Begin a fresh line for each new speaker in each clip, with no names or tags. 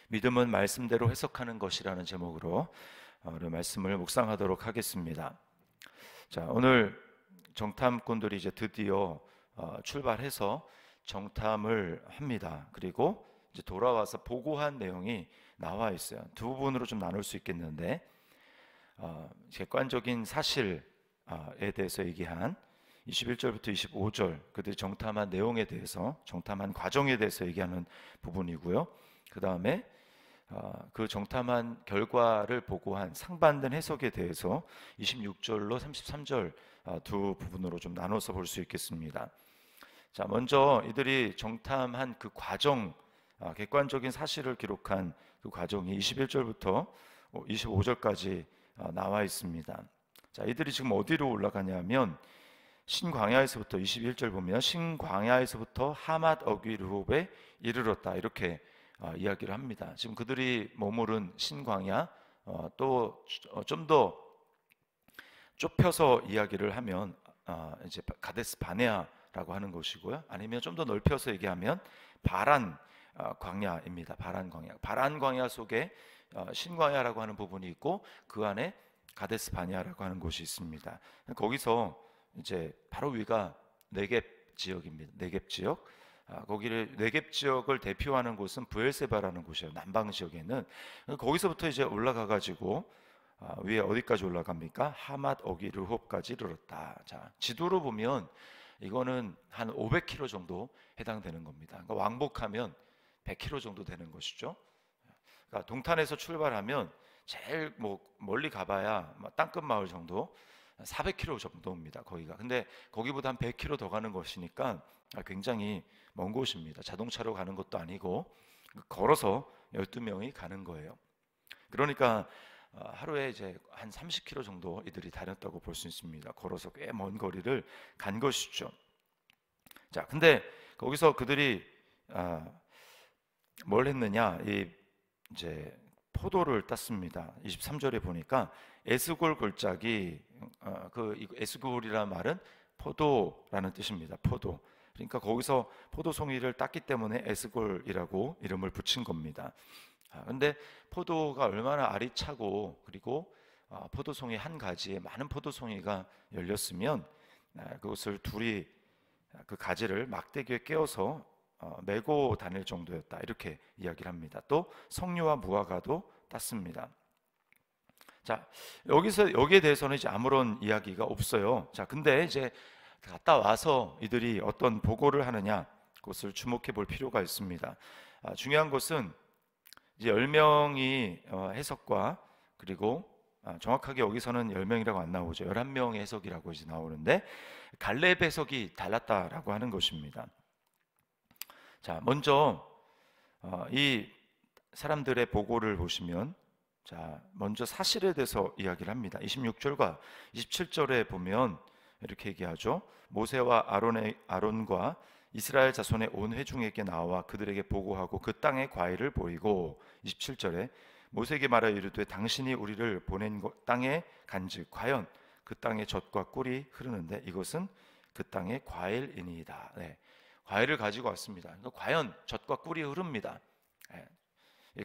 믿음은 말씀대로 해석하는 것이라는 제목으로 우리 말씀을 묵상하도록 하겠습니다. 자, 오늘 정탐꾼들이 이제 드디어 출발해서 정탐을 합니다. 그리고 이제 돌아와서 보고한 내용이 나와 있어요. 두 부분으로 좀 나눌 수 있겠는데, 객관적인 사실에 대해서 얘기한 21절부터 25절, 그들이 정탐한 내용에 대해서, 정탐한 과정에 대해서 얘기하는 부분이고요. 그 다음에 그 정탐한 결과를 보고한 상반된 해석에 대해서 26절로 33절 두 부분으로 좀 나눠서 볼 수 있겠습니다. 자, 먼저 이들이 정탐한 그 과정, 객관적인 사실을 기록한 그 과정이 21절부터 25절까지 나와 있습니다. 자, 이들이 지금 어디로 올라가냐면 신광야에서부터 21절 보면 신광야에서부터 하맛 어귀 르홉에 이르렀다, 이렇게 이야기를 합니다. 지금 그들이 머무른 신광야, 또 좀 더 좁혀서 이야기를 하면 이제 가데스 바네아라고 하는 것이고요. 아니면 좀 더 넓혀서 얘기하면 바란 광야입니다. 바란 광야. 바란 광야 속에 신광야라고 하는 부분이 있고 그 안에 가데스 바네아라고 하는 곳이 있습니다. 거기서 이제 바로 위가 네겝 지역입니다. 네겝 지역. 거기를 네겝 지역을 대표하는 곳은 브엘세바라는 곳이에요. 남방 지역에는. 거기서부터 이제 올라가 가지고 위에 어디까지 올라갑니까? 하맛 어기 르홉까지 이르렀다. 자, 지도로 보면 이거는 한 500km 정도 해당되는 겁니다. 그러니까 왕복하면 100km 정도 되는 것이죠. 그러니까 동탄에서 출발하면 제일 멀리 가봐야 땅끝 마을 정도, 400km 정도입니다. 거기가. 근데 거기보다 한 100km 더 가는 것이니까 굉장히 먼 곳입니다. 자동차로 가는 것도 아니고 걸어서 12명이 가는 거예요. 그러니까 하루에 이제 한 30km 정도 이들이 다녔다고 볼 수 있습니다. 걸어서 꽤 먼 거리를 간 것이죠. 자, 근데 거기서 그들이 뭘 했느냐? 이제 포도를 땄습니다. 23절에 보니까 에스골 골짜기, 그 에스골이라는 말은 포도라는 뜻입니다. 포도. 그러니까 거기서 포도송이를 땄기 때문에 에스골이라고 이름을 붙인 겁니다. 근데 포도가 얼마나 알이 차고, 그리고 포도송이 한 가지에 많은 포도송이가 열렸으면 그것을 둘이 그 가지를 막대기에 깨워서 메고 다닐 정도였다, 이렇게 이야기를 합니다. 또 석류와 무화과도 땄습니다. 자, 여기에 대해서는 이제 아무런 이야기가 없어요. 자, 근데 이제 갔다 와서 이들이 어떤 보고를 하느냐, 그것을 주목해 볼 필요가 있습니다. 중요한 것은 이제 10명이 해석과, 그리고 정확하게 여기서는 10명이라고 안 나오죠. 11명의 해석이라고 이제 나오는데 갈렙 해석이 달랐다라고 하는 것입니다. 자, 먼저 이 사람들의 보고를 보시면, 자, 먼저 사실에 대해서 이야기를 합니다. 26절과 27절에 보면 이렇게 얘기하죠. 모세와 아론과 이스라엘 자손의 온 회중에게 나와 그들에게 보고하고 그 땅의 과일을 보이고, 27절에 모세에게 말하여 이르되 당신이 우리를 보낸 땅에 간즉 과연 그 땅의 젖과 꿀이 흐르는데 이것은 그 땅의 과일이니이다. 네, 과일을 가지고 왔습니다. 그러니까 과연 젖과 꿀이 흐릅니다.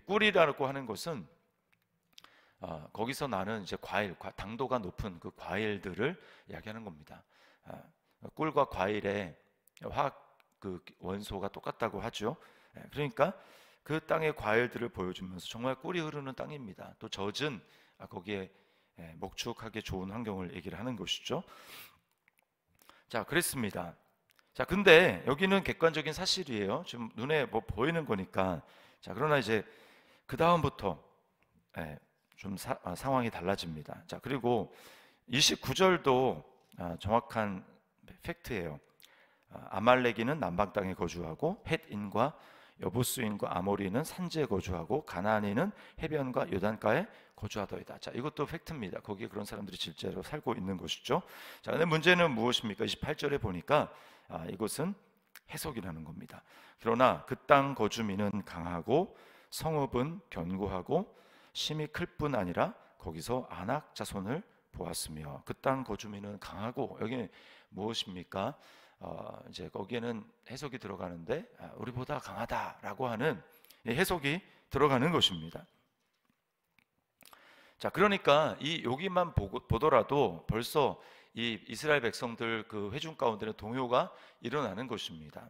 꿀이라고 하는 것은 거기서 나는 이제 과일, 당도가 높은 그 과일들을 이야기하는 겁니다. 꿀과 과일의 화학 그 원소가 똑같다고 하죠. 그러니까 그 땅의 과일들을 보여주면서 정말 꿀이 흐르는 땅입니다. 또 젖은 거기에 목축하기 좋은 환경을 얘기를 하는 것이죠. 자, 그랬습니다. 자, 근데 여기는 객관적인 사실이에요. 지금 눈에 보이는 거니까. 자, 그러나 이제 그 다음부터 좀 상황이 달라집니다. 자, 그리고 29절도 정확한 팩트예요. 아말렉인은 남방 땅에 거주하고 헷인과 여부스인과 아모리는 산지에 거주하고 가나안인은 해변과 요단가에 거주하더이다. 자, 이것도 팩트입니다. 거기에 그런 사람들이 실제로 살고 있는 것이죠. 자, 근데 문제는 무엇입니까? 28절에 보니까 이것은 해석이라는 겁니다. 그러나 그 땅 거주민은 강하고 성읍은 견고하고 심히 클 뿐 아니라 거기서 아낙 자손을 보았으며, 그 땅 거주민은 강하고, 여기 무엇입니까? 이제 거기에는 해석이 들어가는데 우리보다 강하다라고 하는 해석이 들어가는 것입니다. 자, 그러니까 이 여기만 보더라도 벌써 이 이스라엘 백성들 그 회중 가운데는 동요가 일어나는 것입니다.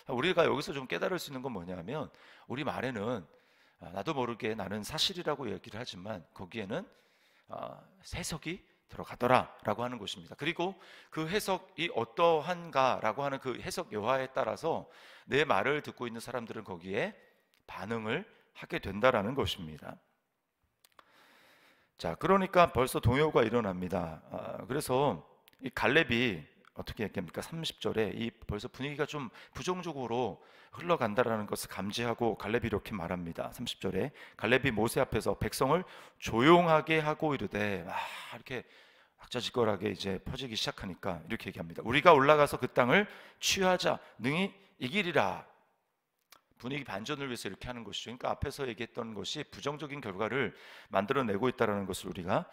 우리가 여기서 좀 깨달을 수 있는 건 뭐냐면, 우리 말에는 나도 모르게 나는 사실이라고 얘기를 하지만 거기에는 해석이 들어가더라라고 하는 것입니다. 그리고 그 해석이 어떠한가라고 하는 그 해석 여하에 따라서 내 말을 듣고 있는 사람들은 거기에 반응을 하게 된다라는 것입니다. 자, 그러니까 벌써 동요가 일어납니다. 그래서 이 갈렙이 어떻게 얘기합니까? 30절에 이 벌써 분위기가 좀 부정적으로 흘러간다라는 것을 감지하고 갈렙이 이렇게 말합니다. 30절에 갈렙이 모세 앞에서 백성을 조용하게 하고 이르되, 이렇게 학자지껄하게 이제 퍼지기 시작하니까 이렇게 얘기합니다. 우리가 올라가서 그 땅을 취하자, 능히 이기리라. 분위기 반전을 위해서 이렇게 하는 것이죠. 그러니까 앞에서 얘기했던 것이 부정적인 결과를 만들어내고 있다는 것을 우리가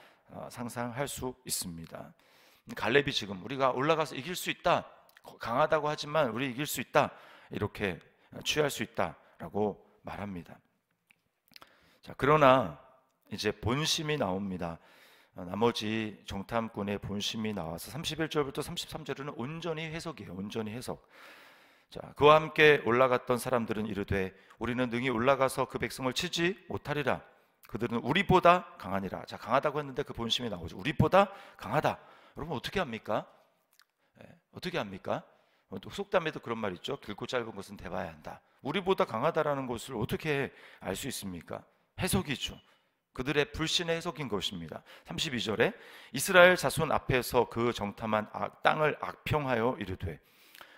상상할 수 있습니다. 갈렙이 지금 우리가 올라가서 이길 수 있다, 강하다고 하지만 우리 이길 수 있다, 이렇게 취할 수 있다라고 말합니다. 자, 그러나 이제 본심이 나옵니다. 나머지 정탐꾼의 본심이 나와서 31절부터 33절은 온전히 해석이에요. 온전히 해석. 자, 그와 함께 올라갔던 사람들은 이르되 우리는 능히 올라가서 그 백성을 치지 못하리라. 그들은 우리보다 강하니라. 자, 강하다고 했는데 그 본심이 나오죠. 우리보다 강하다. 여러분 어떻게 합니까? 어떻게 합니까? 속담에도 그런 말 있죠. 길고 짧은 것은 대봐야 한다. 우리보다 강하다라는 것을 어떻게 알 수 있습니까? 해석이죠. 그들의 불신의 해석인 것입니다. 32절에 이스라엘 자손 앞에서 그 정탐한 땅을 악평하여 이르되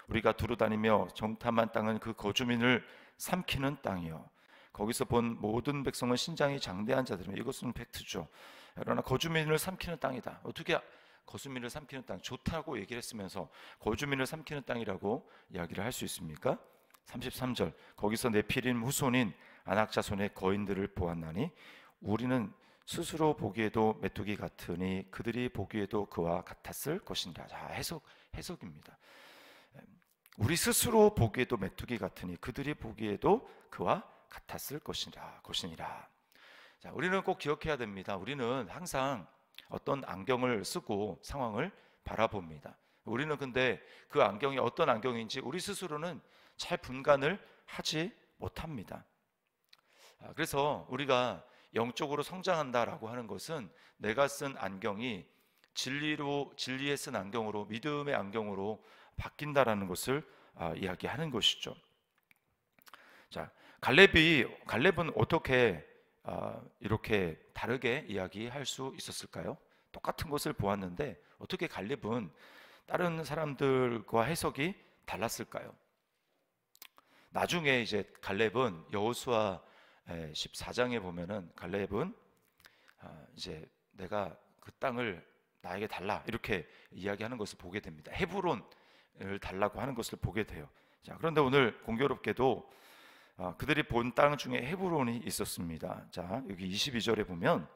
우리가 두루다니며 정탐한 땅은 그 거주민을 삼키는 땅이요 거기서 본 모든 백성은 신장이 장대한 자들이며, 이것은 팩트죠. 그러나 거주민을 삼키는 땅이다. 어떻게 거주민을 삼키는 땅, 좋다고 얘기를 했으면서 거주민을 삼키는 땅이라고 이야기를 할 수 있습니까? 33절 거기서 네피림 후손인 아낙 자손의 거인들을 보았나니 우리는 스스로 보기에도 메뚜기 같으니 그들이 보기에도 그와 같았을 것이니라. 자, 해석입니다. 우리 스스로 보기에도 메뚜기 같으니 그들이 보기에도 그와 같았을 것이니라. 자, 우리는 꼭 기억해야 됩니다. 우리는 항상 어떤 안경을 쓰고 상황을 바라봅니다. 우리는 근데 그 안경이 어떤 안경인지 우리 스스로는 잘 분간을 하지 못합니다. 그래서 우리가 영적으로 성장한다라고 하는 것은 내가 쓴 안경이 진리에 쓴 안경으로, 믿음의 안경으로 바뀐다라는 것을 이야기하는 것이죠. 자, 갈렙은 어떻게 이렇게 다르게 이야기할 수 있었을까요? 똑같은 것을 보았는데 어떻게 갈렙은 다른 사람들과 해석이 달랐을까요? 나중에 이제 갈렙은 여호수아 14장에 보면은 갈렙은 이제 내가 그 땅을 나에게 달라 이렇게 이야기하는 것을 보게 됩니다. 헤브론을 달라고 하는 것을 보게 돼요. 자, 그런데 오늘 공교롭게도 그들이 본 땅 중에 헤브론이 있었습니다. 자, 여기 22절에 보면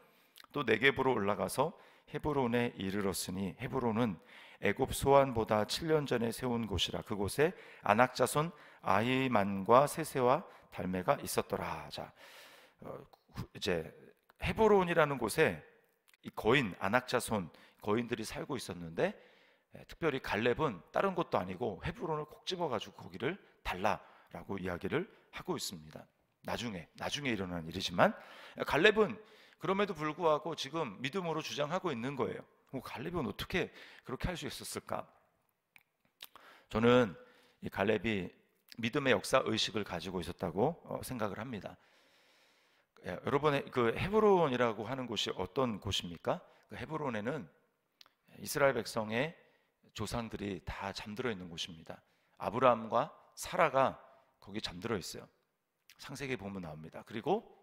또 네겝으로 올라가서 헤브론에 이르렀으니 헤브론은 애굽 소안보다 7년 전에 세운 곳이라. 그곳에 아낙 자손 아히만과 세세와 달메가 있었더라. 자, 이제 헤브론이라는 곳에 이 거인 아낙 자손 거인들이 살고 있었는데, 특별히 갈렙은 다른 곳도 아니고 헤브론을 콕 집어가지고 거기를 달라라고 이야기를 하고 있습니다. 나중에 일어난 일이지만 갈렙은 그럼에도 불구하고 지금 믿음으로 주장하고 있는 거예요. 갈렙은 어떻게 그렇게 할 수 있었을까? 저는 이 갈렙이 믿음의 역사 의식을 가지고 있었다고 생각을 합니다. 여러분의 그 헤브론이라고 하는 곳이 어떤 곳입니까? 그 헤브론에는 이스라엘 백성의 조상들이 다 잠들어 있는 곳입니다. 아브라함과 사라가 거기 잠들어 있어요. 창세기 보면 나옵니다. 그리고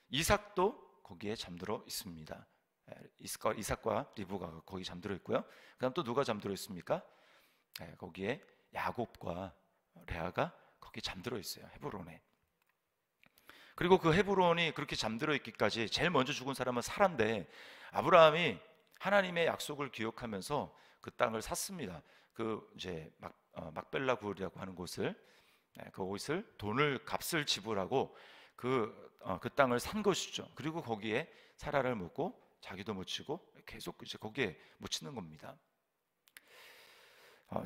이삭도 거기에 잠들어 있습니다. 이삭과 리브가 거기 잠들어 있고요. 그다음 또 누가 잠들어 있습니까? 거기에 야곱과 레아가 거기 잠들어 있어요. 헤브론에. 그리고 그 헤브론이 그렇게 잠들어 있기까지 제일 먼저 죽은 사람은 사라인데, 아브라함이 하나님의 약속을 기억하면서 그 땅을 샀습니다. 그 이제 막벨라 굴이라고 하는 곳을, 그 곳을 값을 지불하고 그 땅을 산 것이죠. 그리고 거기에 사라를 묻고 자기도 묻히고 계속 이제 거기에 묻히는 겁니다.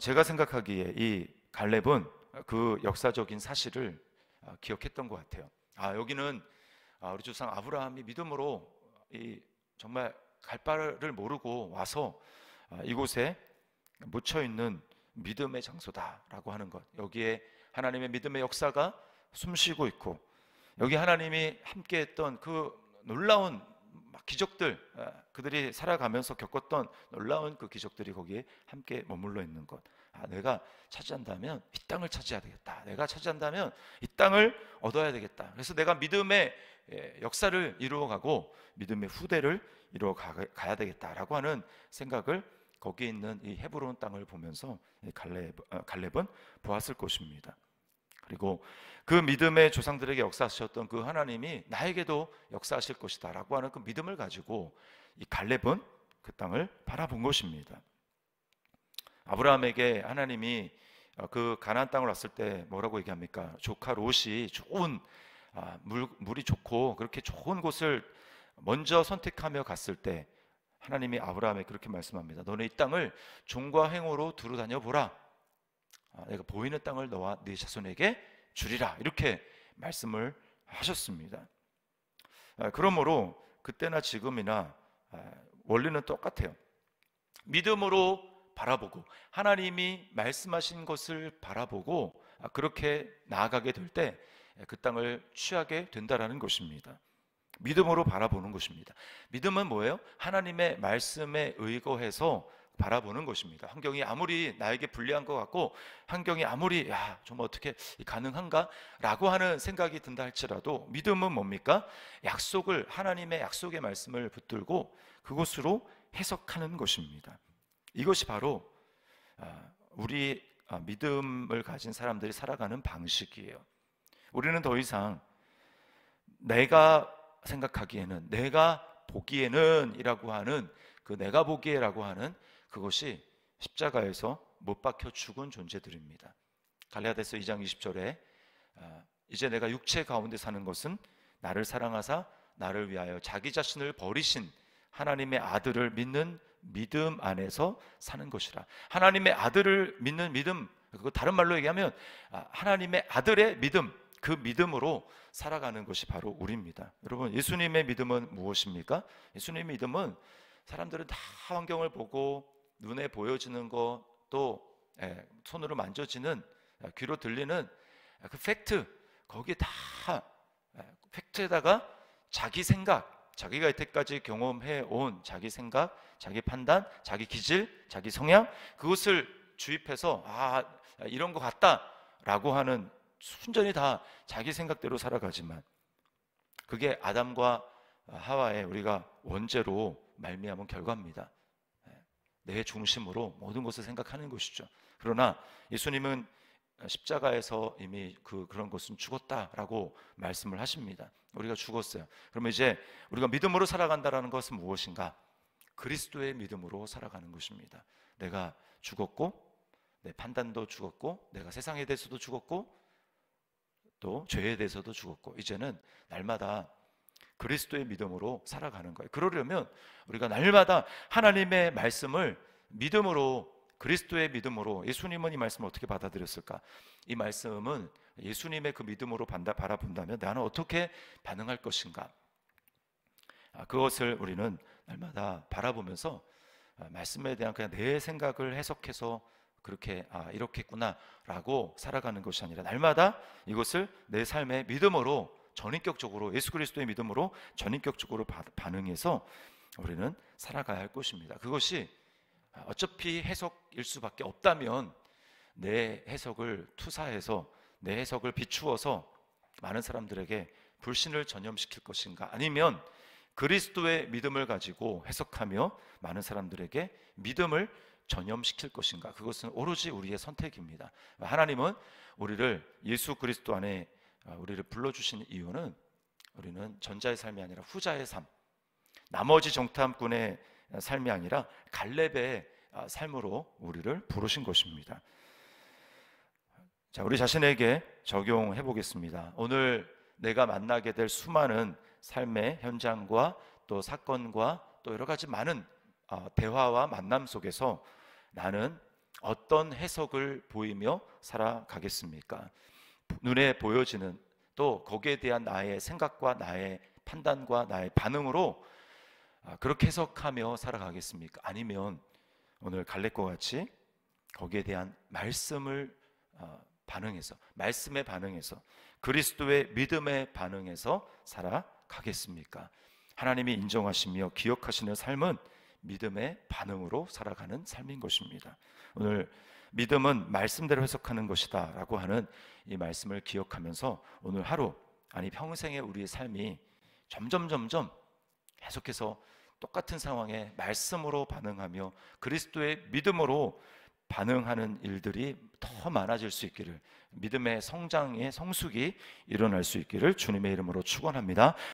제가 생각하기에 이 갈렙은 그 역사적인 사실을 기억했던 것 같아요. 여기는 우리 조상 아브라함이 믿음으로 정말 갈 바를 모르고 와서 이곳에 묻혀 있는 믿음의 장소다라고 하는 것. 여기에 하나님의 믿음의 역사가 숨쉬고 있고, 여기 하나님이 함께했던 그 놀라운 기적들, 그들이 살아가면서 겪었던 놀라운 그 기적들이 거기에 함께 머물러 있는 것. 내가 차지한다면 이 땅을 차지해야 되겠다. 내가 차지한다면 이 땅을 얻어야 되겠다. 그래서 내가 믿음의 역사를 이루어가고 믿음의 후대를 이루어가야 되겠다라고 하는 생각을 거기에 있는 이 헤브론 땅을 보면서 갈렙은 보았을 것입니다. 그리고 그 믿음의 조상들에게 역사하셨던 그 하나님이 나에게도 역사하실 것이다 라고 하는 그 믿음을 가지고 이 갈렙은 그 땅을 바라본 것입니다. 아브라함에게 하나님이 그 가나안 땅을 왔을 때 뭐라고 얘기합니까? 조카 롯이 좋은 물이 좋고 그렇게 좋은 곳을 먼저 선택하며 갔을 때 하나님이 아브라함에게 그렇게 말씀합니다. 너는 이 땅을 종과 행호로 두루 다녀 보라. 내가 보이는 땅을 너와 네 자손에게 주리라. 이렇게 말씀을 하셨습니다. 그러므로 그때나 지금이나 원리는 똑같아요. 믿음으로 바라보고 하나님이 말씀하신 것을 바라보고 그렇게 나아가게 될 때 그 땅을 취하게 된다라는 것입니다. 믿음으로 바라보는 것입니다. 믿음은 뭐예요? 하나님의 말씀에 의거해서 바라보는 것입니다. 환경이 아무리 나에게 불리한 것 같고 환경이 아무리 정말 어떻게 가능한가? 라고 하는 생각이 든다 할지라도 믿음은 뭡니까? 하나님의 약속의 말씀을 붙들고 그것으로 해석하는 것입니다. 이것이 바로 우리 믿음을 가진 사람들이 살아가는 방식이에요. 우리는 더 이상 내가 생각하기에는, 내가 보기에는 이라고 하는 그 내가 보기에라고 하는 그것이 십자가에서 못 박혀 죽은 존재들입니다. 갈라디아서 2장 20절에 이제 내가 육체 가운데 사는 것은 나를 사랑하사 나를 위하여 자기 자신을 버리신 하나님의 아들을 믿는 믿음 안에서 사는 것이라. 하나님의 아들을 믿는 믿음, 그거 다른 말로 얘기하면 하나님의 아들의 믿음, 그 믿음으로 살아가는 것이 바로 우리입니다. 여러분, 예수님의 믿음은 무엇입니까? 예수님의 믿음은 사람들은 다 환경을 보고 눈에 보여지는 것, 또 손으로 만져지는, 귀로 들리는 그 팩트, 거기에 다 팩트에다가 자기 생각, 자기가 이때까지 경험해 온 자기 생각, 자기 판단, 자기 기질, 자기 성향, 그것을 주입해서 이런 것 같다라고 하는, 순전히 다 자기 생각대로 살아가지만 그게 아담과 하와의 우리가 원죄로 말미암은 결과입니다. 내 중심으로 모든 것을 생각하는 것이죠. 그러나 예수님은 십자가에서 이미 그런 것은 죽었다라고 말씀을 하십니다. 우리가 죽었어요. 그러면 이제 우리가 믿음으로 살아간다라는 것은 무엇인가? 그리스도의 믿음으로 살아가는 것입니다. 내가 죽었고, 내 판단도 죽었고, 내가 세상에 대해서도 죽었고, 또 죄에 대해서도 죽었고, 이제는 날마다 그리스도의 믿음으로 살아가는 거예요. 그러려면 우리가 날마다 하나님의 말씀을 믿음으로, 그리스도의 믿음으로, 예수님은 이 말씀을 어떻게 받아들였을까? 이 말씀은 예수님의 그 믿음으로 바라본다면 나는 어떻게 반응할 것인가? 그것을 우리는 날마다 바라보면서 말씀에 대한 그냥 내 생각을 해석해서 그렇게 이렇겠구나 라고 살아가는 것이 아니라 날마다 이것을 내 삶의 믿음으로 전인격적으로, 예수 그리스도의 믿음으로 전인격적으로 반응해서 우리는 살아가야 할 것입니다. 그것이 어차피 해석일 수밖에 없다면 내 해석을 투사해서, 내 해석을 비추어서 많은 사람들에게 불신을 전염시킬 것인가, 아니면 그리스도의 믿음을 가지고 해석하며 많은 사람들에게 믿음을 전염시킬 것인가, 그것은 오로지 우리의 선택입니다. 하나님은 우리를 예수 그리스도 안에 우리를 불러주신 이유는 우리는 전자의 삶이 아니라 후자의 삶, 나머지 정탐꾼의 삶이 아니라 갈렙의 삶으로 우리를 부르신 것입니다. 자, 우리 자신에게 적용해 보겠습니다. 오늘 내가 만나게 될 수많은 삶의 현장과 또 사건과 또 여러 가지 많은 대화와 만남 속에서 나는 어떤 해석을 보이며 살아가겠습니까? 눈에 보여지는 또 거기에 대한 나의 생각과 나의 판단과 나의 반응으로 그렇게 해석하며 살아가겠습니까? 아니면 오늘 갈렙과 같이 거기에 대한 말씀을 반응해서, 말씀에 반응해서, 그리스도의 믿음에 반응해서 살아가겠습니까? 하나님이 인정하시며 기억하시는 삶은 믿음의 반응으로 살아가는 삶인 것입니다. 오늘 믿음은 말씀대로 해석하는 것이다 라고 하는 이 말씀을 기억하면서 오늘 하루, 아니 평생의 우리의 삶이 점점 계속해서 똑같은 상황에 말씀으로 반응하며 그리스도의 믿음으로 반응하는 일들이 더 많아질 수 있기를, 믿음의 성장의 성숙이 일어날 수 있기를 주님의 이름으로 축원합니다.